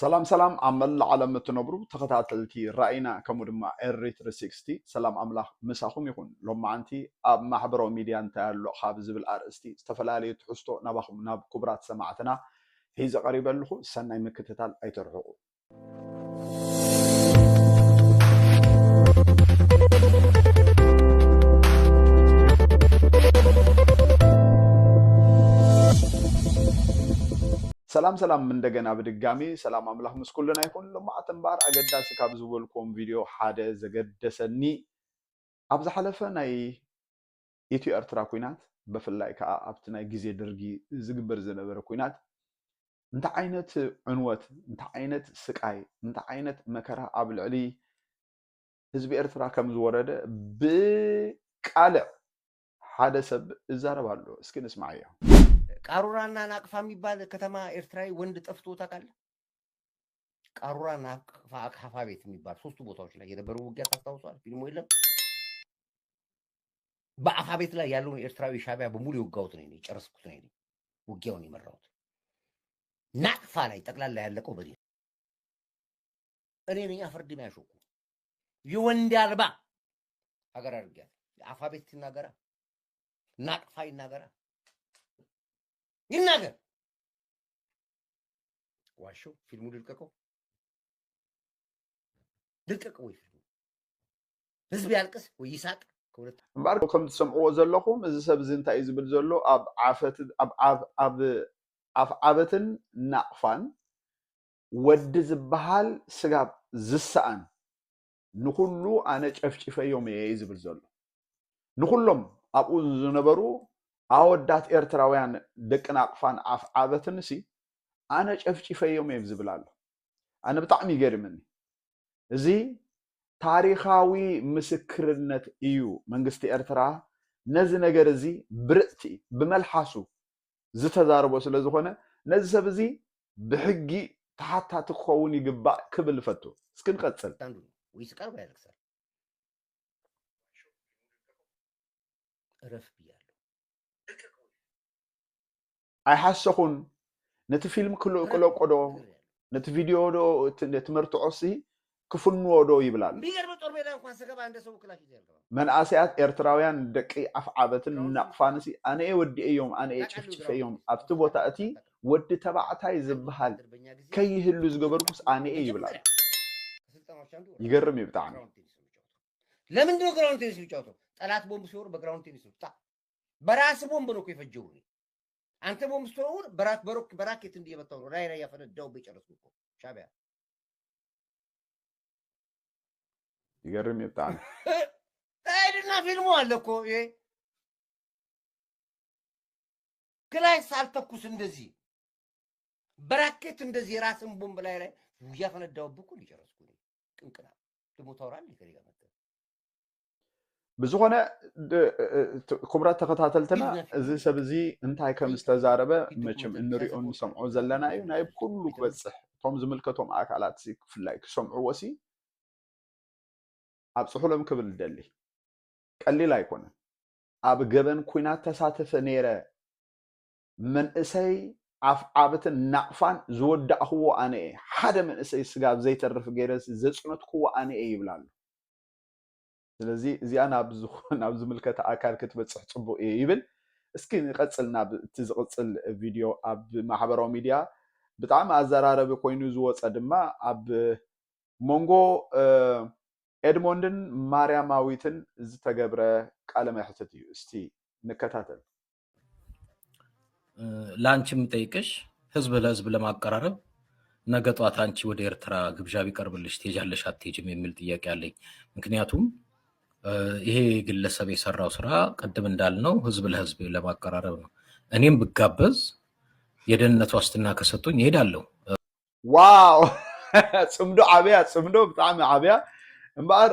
سلام سلام عمل على متنبرو تخطاتلتي رأينا كمدما إريت 360 سلام أملاح مساهم يكون لما أنتي أب محبرو ميديا أنت لو حافظ بالأرستي استفلالي تحستو نباهم ناب كبرات سماعتنا هيز قريبا له سنة مكتتال أي ترحقو سلام سلام من دقنا بدقامي سلام أملاح مسكولنا يكون لما أتنبار أقدا سكاب زولكم فيديو حادة زقدسني أبز حلفة ناي إتيو إرترا كوينات بفلاي كا أبتنا جزي درجي زقبر زنبر كوينات انت عينت عنوت انت عينت سكاي انت عينت مكرا قبل علي حزب إرترا كم زورده بقالع حدا سب زاربالو اسكي نسمعيا قارورانا ناقفا የሚባል ከተማ ኤርትራዊ ወንድ ጠፍቶ ታውቃለህ? ቃሩራና አቅፋ ቤት የሚባል ሶስቱ ቦታዎች ላይ የነበሩ ውጊያ ታስታውሷል? ፊልሙ የለም? በአፋ ቤት ላይ ያለውን ኤርትራዊ ሻቢያ በሙሉ የወጋሁት ነኝ ጨረስኩት ነኝ ውጊያውን የመራሁት። ናቅፋ ላይ ጠቅላላ ያለቀው በኔ እኔ ነኝ አፈርድ የሚያሾኩ የወንድ አልባ ሀገር አድርጊያ አፋ ቤት ይናገራ ናቅፋ ይናገራ ይናገር ዋሾ ፊልሙ ልልቀቀው ወይ ፊልሙ ህዝብ ያልቅስ ወይ ይሳቅ ከሁለት እምበኣር ከም ትሰምዕዎ ዘለኹም እዚ ሰብ እዚ እንታይ እዩ ዝብል ዘሎ ኣብ ዓበትን ናቕፋን ወዲ ዝበሃል ስጋብ ዝሰኣን ንኩሉ ኣነ ጨፍጭፈዮም እየ ዝብል ዘሎ ንኩሎም ኣብኡ ዝነበሩ ኣወዳት ኤርትራውያን ደቂ ናቕፋን ኣፍ ዓበትን ሲ ኣነ ጨፍጭፈዮም እየ ዝብል ኣሎ ኣነ ብጣዕሚ ይገርመኒ እዚ ታሪኻዊ ምስክርነት እዩ መንግስቲ ኤርትራ ነዚ ነገር እዚ ብርእቲ ብመልሓሱ ዝተዛረቦ ስለ ዝኾነ ነዚ ሰብ እዚ ብሕጊ ተሓታቲ ክኸውን ይግባእ ክብል ፈቱ እስኪ ንቀፅል ወይ ስቀርብ ያለቅሳል እረፍ ብያለሁ ኣይሓሰኹን ነቲ ፊልም ክለቆዶ ነቲ ቪድዮ ዶ ትመርትዖሲ ክፍንዎ ዶ ይብላል ቢገርም ጦር ሜዳ እንኳን ስገባ እንደ ሰው ክላሽ ይዘልከባ መንኣስያት ኤርትራውያን ደቂ ኣፍ ዓበትን ናቕፋንሲ ኣነ ወዲአዮም ኣነ ጨፍጭፈዮም ኣብቲ ቦታ እቲ ወዲ ተባዕታይ ዝበሃል ከይህሉ ዝገበርኩስ ኣነ ይብላል ይገርም እዩ ብጣዕሚ ለምንድን ነው ግራውንድ ቴኒስ የሚጫወተው ጠላት ቦምብ ሲወር በግራውንድ ቴኒስ ነው በራስ ቦምብ ነው የፈጀው አንተ ቦምብ ሲወር በራኬት እንዲየመታው ነው ላይ ያፈነዳው በጨረስኩ እኮ ሻቢያ ይገርም እዩ ብጣዕሚ አይድና ፊልሙ አለ እኮ ይሄ ክላይ ሳልተኩስ እንደዚህ በራኬት እንደዚህ ራስን ቦምብ ላይ ያፈነዳው እኮ ሊጨረስኩ ነው ቅንቅና ደሞ ታወራል ይከሪጋ መጣ ብዝኾነ ኩብራት ተኸታተልትና እዚ ሰብ እዚ እንታይ ከም ዝተዛረበ መቸም እንሪኦ ንሰምዖ ዘለና እዩ ናይ ኩሉ ክበፅሕ እቶም ዝምልከቶም ኣካላት ክፍላይ ክሰምዕዎ ሲ ኣብ ፅሑሎም ክብል ደሊ ቀሊል ኣይኮነን ኣብ ገበን ኩናት ተሳተፈ ነይረ መንእሰይ ኣፍ ዓበትን ናቕፋን ዝወዳእኽዎ ኣነ እየ ሓደ መንእሰይ ስጋብ ዘይተርፍ ገይረስ ዘፅነትክዎ ኣነ እየ ይብላሉ ስለዚ እዚኣ ናብ ዝምልከተ ኣካል ክትበፅሕ ፅቡቅ እየ ይብል እስኪ ንቀፅል ናብ እቲ ዝቕፅል ቪድዮ ኣብ ማሕበራዊ ሚድያ ብጣዕሚ ኣዘራረቢ ኮይኑ ዝወፀ ድማ ኣብ ሞንጎ ኤድሞንድን ማርያማዊትን ዝተገብረ ቃለ መሕትት እዩ እስቲ ንከታተል ላንቺ የምጠይቅሽ ህዝብ ለህዝብ ለማቀራረብ ነገ ጧት አንቺ ወደ ኤርትራ ግብዣ ቢቀርብልሽ ትሄጃለሽ አትሄጂም የሚል ጥያቄ አለኝ ምክንያቱም ይሄ ግለሰብ የሰራው ስራ ቀደም እንዳልነው ህዝብ ለህዝብ ለማቀራረብ ነው እኔም ብጋበዝ የደህንነት ዋስትና ከሰጡኝ እሄዳለሁ ዋው ጽምዶ ዓብያ ጽምዶ ብጣዕሚ ዓብያ እምበኣር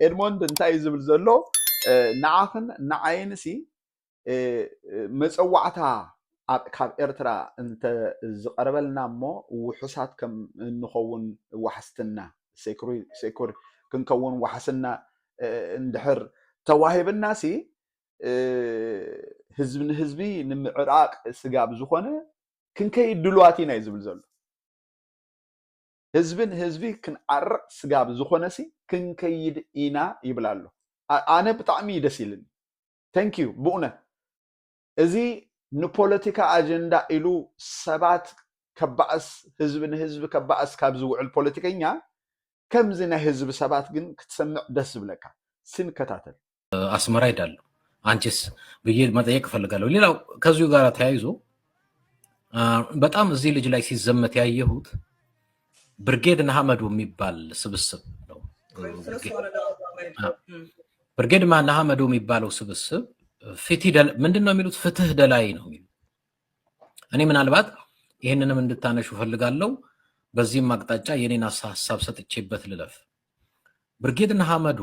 ኤድሞንድ እንታይ ዝብል ዘሎ ንዓኽን ንዓይንሲ መፀዋዕታ ካብ ኤርትራ እንተ ዝቀረበልና እሞ ውሑሳት ከም እንኸውን ዋሕስትና ሴኩር ክንከውን ዋሕስና እንድሕር ተዋሂብና ሲ ህዝቢ ንህዝቢ ንምዕራቅ ስጋብ ዝኾነ ክንከይድ ድልዋት ኢና ዝብል ዘሎ ህዝቢ ክንዓርቕ ስጋብ ዝኾነሲ ክንከይድ ኢና ይብላሉ ኣነ ብጣዕሚ ደስ ይልኒ ታንክ ዩ ብእውነት እዚ ንፖለቲካ ኣጀንዳ ኢሉ ሰባት ከባእስ ህዝቢ ንህዝቢ ከባእስ ካብ ዝውዕል ፖለቲከኛ ከምዚ ናይ ህዝቢ ሰባት ግን ክትሰምዕ ደስ ዝብለካ ስንከታተል አስመራ ሄዳለሁ አንቺስ ብዬ መጠየቅ እፈልጋለሁ። ሌላው ከዚሁ ጋር ተያይዞ በጣም እዚህ ልጅ ላይ ሲዘመት ያየሁት ብርጌድ ንሓመዱ የሚባል ስብስብ ነው። ብርጌድ ንሓመዱ የሚባለው ስብስብ ምንድን ነው የሚሉት? ፍትህ ደላይ ነው የሚሉት። እኔ ምናልባት ይህንንም እንድታነሹ ፈልጋለሁ። በዚህም አቅጣጫ የኔን ሀሳብ ሰጥቼበት ልለፍ። ብርጌድ ንሓመዱ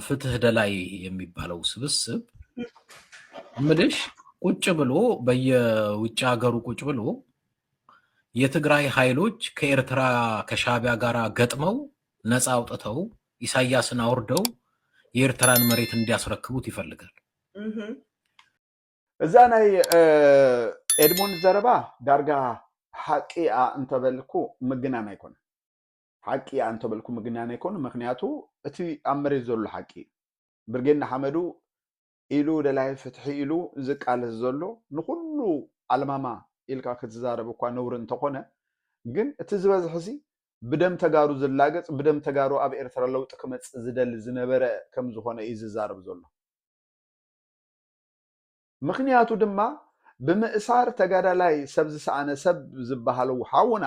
ፍትህ ደላይ የሚባለው ስብስብ ምልሽ ቁጭ ብሎ በየውጭ ሀገሩ ቁጭ ብሎ የትግራይ ኃይሎች ከኤርትራ ከሻዕቢያ ጋር ገጥመው ነፃ አውጥተው ኢሳያስን አውርደው የኤርትራን መሬት እንዲያስረክቡት ይፈልጋል። እዛ ናይ ኤድሞንድ ዘረባ ዳርጋ ሓቂኣ እንተበልኩ ምግናን ኣይኮነ ሓቂኣ እንተበልኩ ምግናን ኣይኮነ ምክንያቱ እቲ ኣብ መሬት ዘሎ ሓቂ ብርጌድ ንሓመዱ ኢሉ ደላይ ፍትሒ ኢሉ ዝቃለስ ዘሎ ንኩሉ ኣልማማ ኢልካ ክትዛረብ እኳ ነውሪ እንተኾነ ግን እቲ ዝበዝሕ ሲ ብደም ተጋሩ ዝላገፅ ብደም ተጋሩ ኣብ ኤርትራ ለውጢ ክመፅእ ዝደሊ ዝነበረ ከም ዝኾነ እዩ ዝዛረብ ዘሎ ምክንያቱ ድማ ብምእሳር ተጋዳላይ ሰብ ዝሰኣነ ሰብ ዝበሃለው ሓውና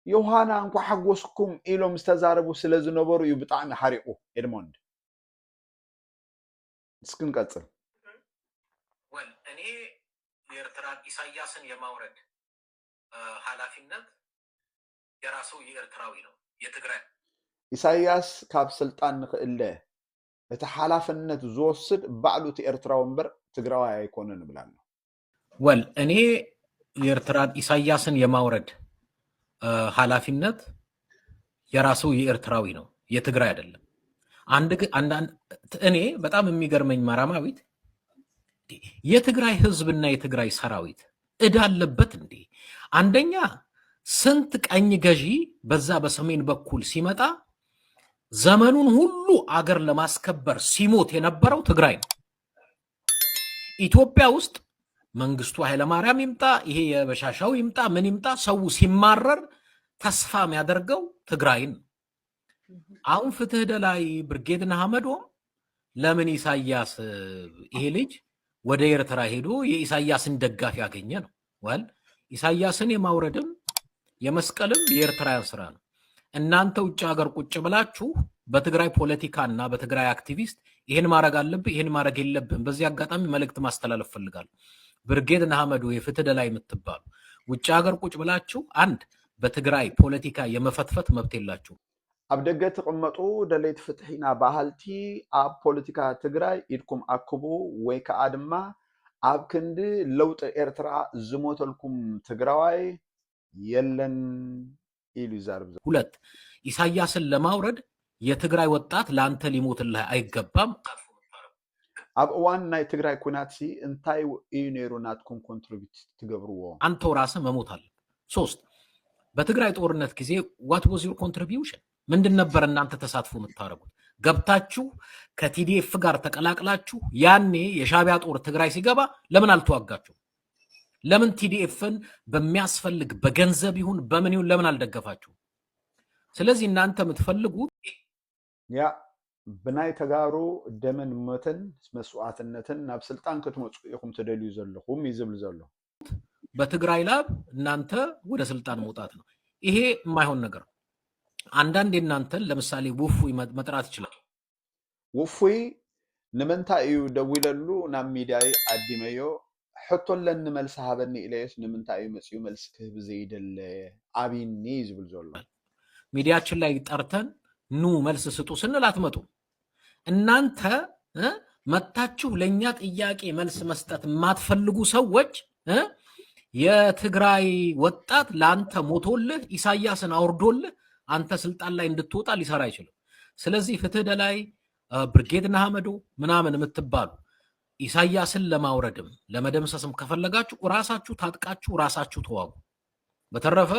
ዮሃና እንኳ ሓጎስኩም ኢሎም ዝተዛረቡ ስለ ዝነበሩ እዩ ብጣዕሚ ሓሪቁ ኤድሞንድ እስክንቀፅል እኔ የኤርትራን ኢሳያስን የማውረድ ኃላፊነት የራሱ የኤርትራዊ ነው የትግራይ ኢሳያስ ካብ ስልጣን ንክእለ እቲ ሓላፍነት ዝወስድ ባዕሉ እቲ ኤርትራዊ እምበር ትግራዋይ ኣይኮነን ብላል እኔ የኤርትራን ኢሳያስን የማውረድ ኃላፊነት የራሱ የኤርትራዊ ነው የትግራይ አይደለም። እኔ በጣም የሚገርመኝ ማራማዊት የትግራይ ህዝብና የትግራይ ሰራዊት እዳ አለበት እንዴ? አንደኛ ስንት ቀኝ ገዢ በዛ በሰሜን በኩል ሲመጣ ዘመኑን ሁሉ አገር ለማስከበር ሲሞት የነበረው ትግራይ ነው። ኢትዮጵያ ውስጥ መንግስቱ ኃይለማርያም ይምጣ ይሄ የበሻሻው ይምጣ ምን ይምጣ ሰው ሲማረር ተስፋ የሚያደርገው ትግራይን ነው። አሁን ፍትህ ደላይ ብርጌድ ንሓመዱ ለምን ኢሳያስ ይሄ ልጅ ወደ ኤርትራ ሄዶ የኢሳያስን ደጋፊ ያገኘ ነው? ኢሳያስን የማውረድም የመስቀልም የኤርትራውያን ስራ ነው። እናንተ ውጭ ሀገር ቁጭ ብላችሁ በትግራይ ፖለቲካና በትግራይ አክቲቪስት ይሄን ማድረግ አለብህ ይሄን ማድረግ የለብህም። በዚህ አጋጣሚ መልእክት ማስተላለፍ ፈልጋለሁ። ብርጌድ ንሓመዱ የፍትህ ደላይ የምትባሉ ውጭ ሀገር ቁጭ ብላችሁ አንድ በትግራይ ፖለቲካ የመፈትፈት መብት የላችሁ። ኣብ ደገ ተቀመጡ ደለይት ፍትሒና ባህልቲ ኣብ ፖለቲካ ትግራይ ኢድኩም ኣክቡ ወይ ከዓ ድማ ኣብ ክንዲ ለውጢ ኤርትራ ዝሞተልኩም ትግራዋይ የለን ኢሉ ይዛርብ። ሁለት ኢሳያስን ለማውረድ የትግራይ ወጣት ለአንተ ሊሞትልህ አይገባም። ኣብ እዋን ናይ ትግራይ ኩናት እንታይ እዩ ነይሩ ናትኩም ኮንትሪቢዩት ትገብርዎ? አንተው ራስህ መሞት አለ። ሶስት በትግራይ ጦርነት ጊዜ ዋት ዋዝ ዩር ኮንትሪቢዩሽን? ምንድን ነበር እናንተ ተሳትፎ የምታደርጉት? ገብታችሁ ከቲዲኤፍ ጋር ተቀላቅላችሁ ያኔ የሻዕቢያ ጦር ትግራይ ሲገባ ለምን አልተዋጋችሁ? ለምን ቲዲኤፍን በሚያስፈልግ በገንዘብ ይሁን በምን ይሁን ለምን አልደገፋችሁ? ስለዚህ እናንተ የምትፈልጉት ያ ብናይ ተጋሩ ደመን ሞትን መስዋዕትነትን ናብ ስልጣን ክትመፁ ኢኹም ትደልዩ ዘለኹም ይዝብል ዘሎ በትግራይ ላብ እናንተ ወደ ስልጣን መውጣት ነው። ይሄ የማይሆን ነገር። አንዳንድ እናንተን ለምሳሌ ውፉይ መጥራት ይችላል። ውፉይ ንምንታይ እዩ ደው ይለሉ ናብ ሚዲያ አዲመዮ ሕቶለን መልስ ሃበኒ ኢለየስ ንምንታይ እዩ መፅኡ መልስ ክህብ ዘይደለ አቢኒ ዝብል ዘሎ ሚዲያችን ላይ ጠርተን ኑ መልስ ስጡ ስንል አትመጡ። እናንተ መታችሁ ለኛ ጥያቄ መልስ መስጠት የማትፈልጉ ሰዎች የትግራይ ወጣት ለአንተ ሞቶልህ ኢሳያስን አውርዶልህ አንተ ስልጣን ላይ እንድትወጣ ሊሰራ አይችልም። ስለዚህ ፍትህ ደላይ ብርጌድ ንሓመዱ ምናምን የምትባሉ ኢሳያስን ለማውረድም ለመደምሰስም ከፈለጋችሁ ራሳችሁ ታጥቃችሁ ራሳችሁ ተዋጉ። በተረፈ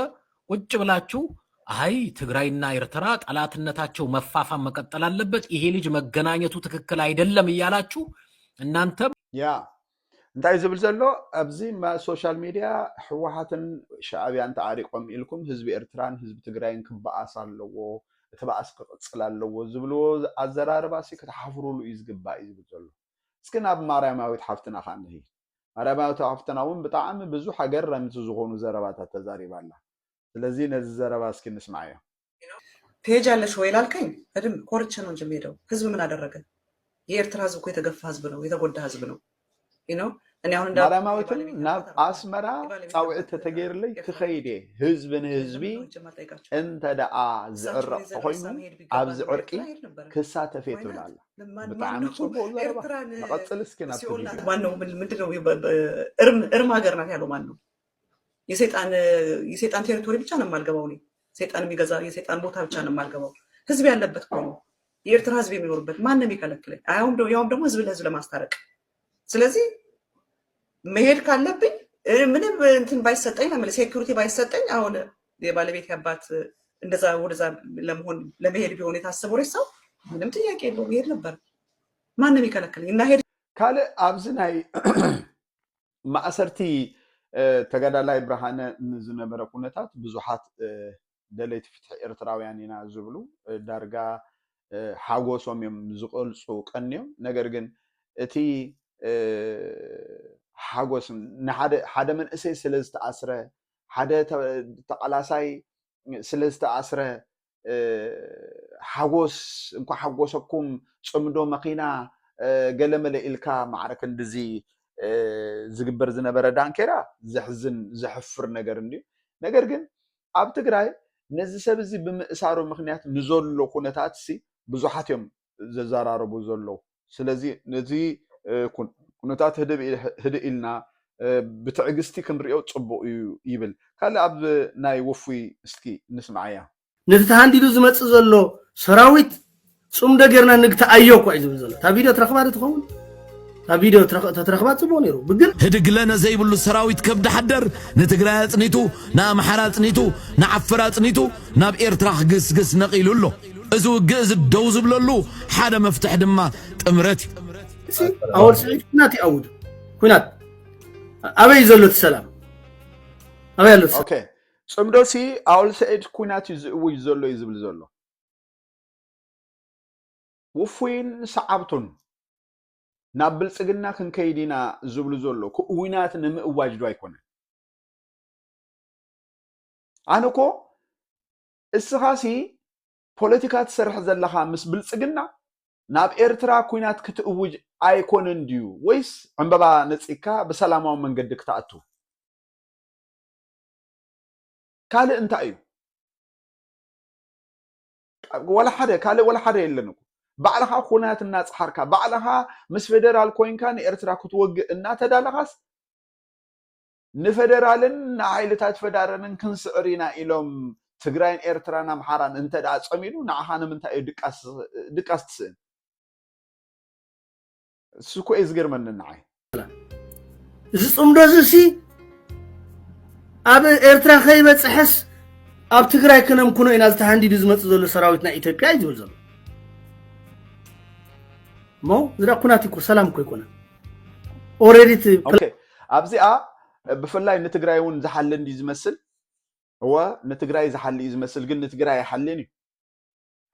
ቁጭ ብላችሁ አይ ትግራይና ኤርትራ ጠላትነታቸው መፋፋም መቀጠል አለበት፣ ይሄ ልጅ መገናኘቱ ትክክል አይደለም እያላችሁ እናንተም ያ እንታይ ዝብል ዘሎ ኣብዚ ሶሻል ሚድያ ሕወሓትን ሻዕብያን ተዓሪቆም ኢልኩም ህዝቢ ኤርትራን ህዝቢ ትግራይን ክበኣስ ኣለዎ እቲ በኣስ ክቕፅል ኣለዎ ዝብልዎ ኣዘራርባሲ ክትሓፍሩሉ እዩ ዝግባእ እዩ ዝብል ዘሎ እስኪ ናብ ማርያማዊት ሓፍትና ኸ ንሂድ ማርያማዊት ሓፍትና እውን ብጣዕሚ ብዙሕ ሃገረምቲ ዝኾኑ ዘረባታት ተዛሪባ ኣላ ስለዚ ነዚ ዘረባ እስኪ ንስማዕ እዮ ትሄጃለሽ ወይ ላልከኝ እድም ኮርቼ ነው እንጂ የምሄደው ህዝብ ምን አደረገ የኤርትራ ህዝብ እኮ የተገፋ ህዝብ ነው የተጎዳ ህዝብ ነው እኔ አሁን ማርያማዊትን ናብ ኣስመራ ፃውዒት ተገይርለይ ትኸይደ ህዝቢ ንህዝቢ እንተ ደኣ ዝዕረቕ ኮይኑ ኣብዚ ዕርቂ ክሳተፍ እየ ትብል ኣላ ብጣዕሚ ፅቡቅ ዘረባ ንቐፅል እስኪ ናብ ማነው ምንድነው እርም ሀገር ናት ያለው ማን ነው የሰይጣን ቴሪቶሪ ብቻ ነው የማልገባው እኔ ሰይጣን የሚገዛ የሰይጣን ቦታ ብቻ ነው የማልገባው ህዝብ ያለበት እኮ ነው የኤርትራ ህዝብ የሚኖርበት ማን ነው የሚከለክለኝ ያውም ደግሞ ህዝብ ለህዝብ ለማስታረቅ ስለዚህ መሄድ ካለብኝ ምንም እንትን ባይሰጠኝ ማለት ሴኩሪቲ ባይሰጠኝ አሁን የባለቤት ያባት እንደዛ ወደዛ ለመሄድ ቢሆን የታሰበው ሰው ምንም ጥያቄ የለውም ይሄድ ነበር ማንም ይከለክለኝ እና ሄድ ካለ ኣብዚ ናይ ማእሰርቲ ተጋዳላይ ብርሃነ ንዝነበረ ኩነታት ብዙሓት ደለይቲ ፍትሒ ኤርትራውያን ኢና ዝብሉ ዳርጋ ሓጎሶም እዮም ዝገልፁ ቀንዮም ነገር ግን እቲ ሓጎስ ሓደ መንእሰይ ስለ ዝተኣስረ ሓደ ተቃላሳይ ስለ ዝተኣስረ ሓጎስ እንኳ ሓጎሰኩም ፅምዶ መኪና ገለመለ ኢልካ ማዕረክ እንደዚ ዝግበር ዝነበረ ዳንኬራ ዘሕዝን ዘሕፍር ነገር እንድዩ ነገር ግን ኣብ ትግራይ ነዚ ሰብ እዚ ብምእሳሩ ምክንያት ንዘሎ ኩነታት ብዙሓት እዮም ዘዘራረቡ ዘለዉ ስለዚ ነዚ ኩነታት ህድእ ኢልና ብትዕግስቲ ክንሪኦ ፅቡቅ እዩ ይብል ካልእ ኣብ ናይ ወፍይ እስኪ ንስማዕ እያ ነቲ ተሃንዲዱ ዝመፅእ ዘሎ ሰራዊት ፅምዶ ጌርና ንግተኣዮ እኳ እዩ ዝብል ዘሎ እታ ቪድዮ ትረኽባ ዶ ትኸውን እታ ቪድዮ ተትረኽባ ፅቡቅ ነይሩ ብግን ህድግለነ ዘይብሉ ሰራዊት ከብዲ ሓደር ንትግራይ ኣፅኒቱ ንኣምሓራ ኣፅኒቱ ንዓፈር ኣፅኒቱ ናብ ኤርትራ ክግስግስ ነቒሉ ኣሎ እዚ ውግእ እዚ ደው ዝብለሉ ሓደ መፍትሒ ድማ ጥምረት እዩ ኣወል ስዒድ ኩናት ይኣውድ ኩናት ኣበይ ዘሎ እቲ ሰላም ኣበይ ኣሎ ኦኬ ፅምዶሲ ኣወል ስዒድ ኩናት እዩ ዝእውጅ ዘሎ እዩ ዝብል ዘሎ ውፉይን ሰዓብቱን ናብ ብልፅግና ክንከይድ ኢና ዝብሉ ዘሎ ኩናት ንምእዋጅ ዶ ኣይኮነን ኣነኮ እስኻሲ ፖለቲካ ትሰርሕ ዘለኻ ምስ ብልፅግና ናብ ኤርትራ ኩናት ክትእውጅ ኣይኮነን ድዩ ወይስ ዕምበባ ነፂካ ብሰላማዊ መንገዲ ክትኣቱ ካልእ እንታይ እዩ ወላ ሓደ የለን ባዕልኻ ኩናት እናፅሓርካ ባዕልኻ ምስ ፌደራል ኮይንካ ንኤርትራ ክትወግእ እናተዳለኻስ ንፌደራልን ንሓይልታት ፌደራልን ክንስዕር ኢና ኢሎም ትግራይን ኤርትራን ኣምሓራን እንተ ደኣ ፀሚዱ ንዓኻ ንምንታይ እዩ ድቃስ ትስእን እሱ እኮ እዩ ዝገርመኒ ንዓይ እዚ ፅምዶ እዚ ኣብ ኤርትራ ከይበፅሐስ ኣብ ትግራይ ክነምኩኖ ኢና ዝተሃንዲዱ ዝመፅእ ዘሎ ሰራዊት ናይ ኢትዮጵያ እዩ ዝብል ዘሎ ሞ ዝዳ ኩናት እኮ ሰላም እኮ ይኮነ ኦልሬዲ ኦኬ ኣብዚኣ ብፍላይ ንትግራይ እውን ዝሓሊ እንዲ ዝመስል هو نتجراي زحلي يزمسل جن نتجراي حليني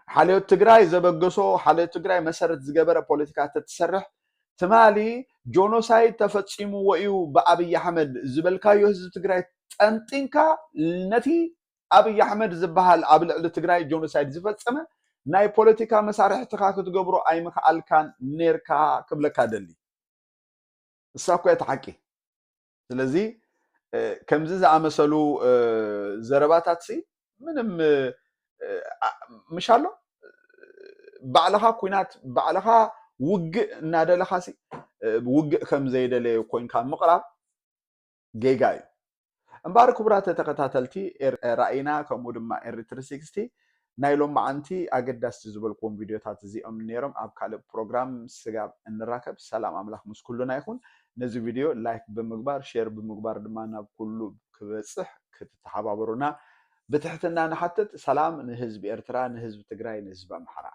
حاليو تجراي زبجسو حاليو تجراي مسرت زجبرة بوليتيكات تتسرح تمالي جونوسايد تفتشيمو ويو بأبي أحمد زبالكايو هز تجراي أنتينكا نتي أبي أحمد زبهال قبل تجراي جونوسايد زفتسمه ناي بوليتيكا مسارح تخاكو تجبرو أي مخال كان نيركا قبل كادلي الساقو يتحكي لذي كم زي عمسلو زرباتات سي منم مش هالو بعلها كونات بعلها وج نادلها سي وج كم زي دلي كوين كان مقرا جاي امبارك برات تقتاتلتي راينا كمود ما اريتر 60 نايلوم معنتي اقداس زبلكم فيديوهات زي ام نيرم اب كالب بروجرام سغاب انراكب سلام املاح مسكلنا يكون نزي فيديو لايك بمقبار شير بمقبار دمانا كله كبصح كتتحابرونا بتحتنا نحتت سلام نهزب إرترا نهزب تجراي نهزب أمحرا